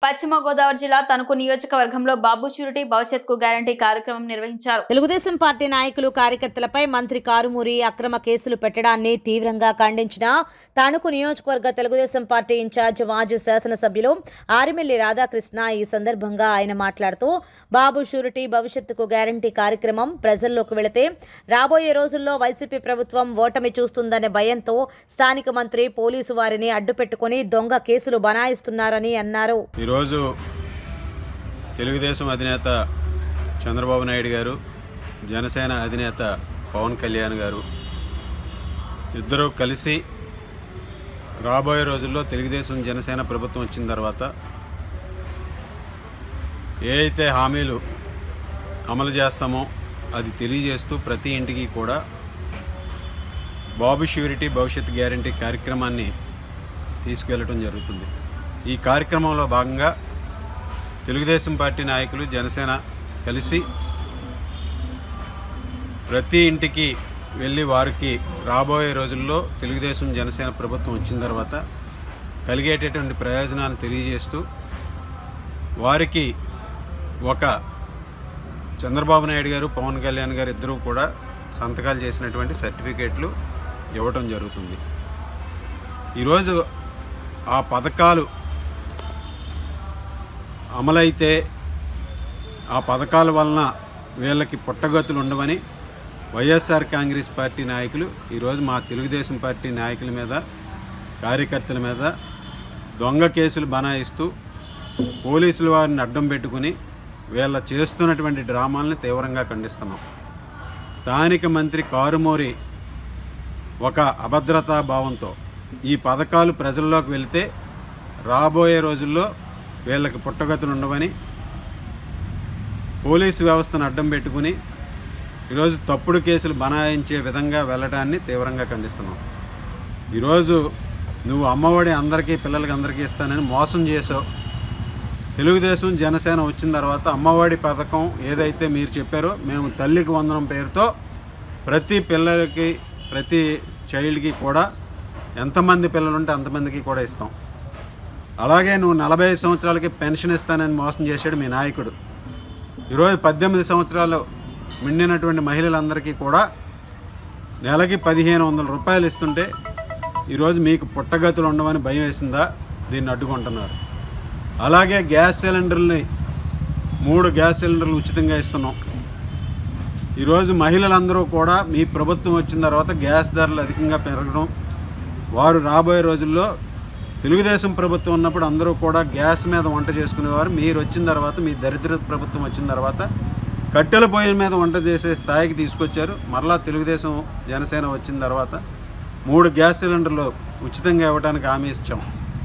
పశ్చిమ గోదావరి జిల్లా తణుకు నియోజకవర్గంలో బాబు షూరిటీ భవిష్యత్కు గ్యారంటీ కార్యక్రమం నిర్వహించారు. తెలుగుదేశం పార్టీ నాయకులు కార్యకర్తలపై మంత్రి కారుమూరి అక్రమ కేసులు పెట్టడాన్ని తీవ్రంగా ఖండించిన తణుకు నియోజకవర్గ తెలుగుదేశం పార్టీ ఇన్ఛార్జ్ మాజీ శాసనసభ్యులు ఆరిమెల్లి రాధాకృష్ణ ఈ సందర్భంగా ఆయన మాట్లాడుతూ బాబు షూరిటీ భవిష్యత్తుకు గ్యారంటీ కార్యక్రమం ప్రజల్లోకి వెళితే రాబోయే రోజుల్లో వైసీపీ ప్రభుత్వం ఓటమి చూస్తుందనే భయంతో స్థానిక మంత్రి పోలీసు వారిని అడ్డుపెట్టుకుని దొంగ కేసులు బనాయిస్తున్నారని అన్నారు. ఈరోజు తెలుగుదేశం అధినేత చంద్రబాబు నాయుడు గారు, జనసేన అధినేత పవన్ కళ్యాణ్ గారు ఇద్దరూ కలిసి రాబోయే రోజుల్లో తెలుగుదేశం జనసేన ప్రభుత్వం వచ్చిన తర్వాత ఏ అయితే హామీలు అమలు చేస్తామో అది తెలియజేస్తూ ప్రతి ఇంటికి కూడా బాబు షూరిటీ భవిష్యత్ గ్యారంటీ కార్యక్రమాన్ని తీసుకువెళ్ళటం జరుగుతుంది. ఈ కార్యక్రమంలో భాగంగా తెలుగుదేశం పార్టీ నాయకులు, జనసేన కలిసి ప్రతి ఇంటికి వెళ్ళి వారికి రాబోయే రోజుల్లో తెలుగుదేశం జనసేన ప్రభుత్వం వచ్చిన తర్వాత కలిగేటటువంటి ప్రయోజనాలు తెలియజేస్తూ వారికి ఒక చంద్రబాబు నాయుడు గారు, పవన్ కళ్యాణ్ గారు ఇద్దరూ కూడా సంతకాలు చేసినటువంటి సర్టిఫికేట్లు ఇవ్వటం జరుగుతుంది. ఈరోజు ఆ పథకాలు అమలైతే ఆ పథకాల వలన వీళ్ళకి పుట్టగతులు ఉండవని వైఎస్ఆర్ కాంగ్రెస్ పార్టీ నాయకులు ఈరోజు మా తెలుగుదేశం పార్టీ నాయకుల మీద, కార్యకర్తల మీద దొంగ కేసులు బనాయిస్తూ పోలీసుల వారిని అడ్డం పెట్టుకుని వీళ్ళ చేస్తున్నటువంటి డ్రామాలను తీవ్రంగా ఖండిస్తున్నాం. స్థానిక మంత్రి కారుమూరి ఒక అభద్రతా భావంతో ఈ పథకాలు ప్రజల్లోకి వెళితే రాబోయే రోజుల్లో వీళ్ళకి పుట్టగతులు ఉండవని పోలీసు వ్యవస్థను అడ్డం పెట్టుకుని ఈరోజు తప్పుడు కేసులు బనాయించే విధంగా వెళ్ళడాన్ని తీవ్రంగా ఖండిస్తున్నాం. ఈరోజు నువ్వు అమ్మఒడి అందరికీ, పిల్లలకి అందరికీ ఇస్తానని మోసం చేసావు. తెలుగుదేశం జనసేన వచ్చిన తర్వాత అమ్మఒడి పథకం ఏదైతే మీరు చెప్పారో మేము తల్లికి వందనం పేరుతో ప్రతి పిల్లలకి, ప్రతి చైల్డ్కి కూడా ఎంతమంది పిల్లలుంటే అంతమందికి కూడా ఇస్తాం. అలాగే నువ్వు 45 సంవత్సరాలకి పెన్షన్ ఇస్తానని మోసం చేశాడు మీ నాయకుడు. ఈరోజు 18 సంవత్సరాలు నిండినటువంటి మహిళలందరికీ కూడా నెలకి 1500 రూపాయలు ఇస్తుంటే ఈరోజు మీకు పుట్టగతులు ఉండవని భయం వేసిందా? దీన్ని అడ్డుకుంటున్నారు. అలాగే గ్యాస్ సిలిండర్ని 3 గ్యాస్ సిలిండర్లు ఉచితంగా ఇస్తున్నాం. ఈరోజు మహిళలందరూ కూడా మీ ప్రభుత్వం వచ్చిన తర్వాత గ్యాస్ ధరలు అధికంగా పెరగడం, వారు రాబోయే రోజుల్లో తెలుగుదేశం ప్రభుత్వం ఉన్నప్పుడు అందరూ కూడా గ్యాస్ మీద వంట చేసుకునేవారు. మీరు వచ్చిన తర్వాత, మీ దరిద్ర ప్రభుత్వం వచ్చిన తర్వాత కట్టెల పొయ్యిల మీద వంట చేసే స్థాయికి తీసుకొచ్చారు. మరలా తెలుగుదేశం జనసేన వచ్చిన తర్వాత 3 గ్యాస్ సిలిండర్లు ఉచితంగా ఇవ్వడానికి హామీ ఇచ్చాం.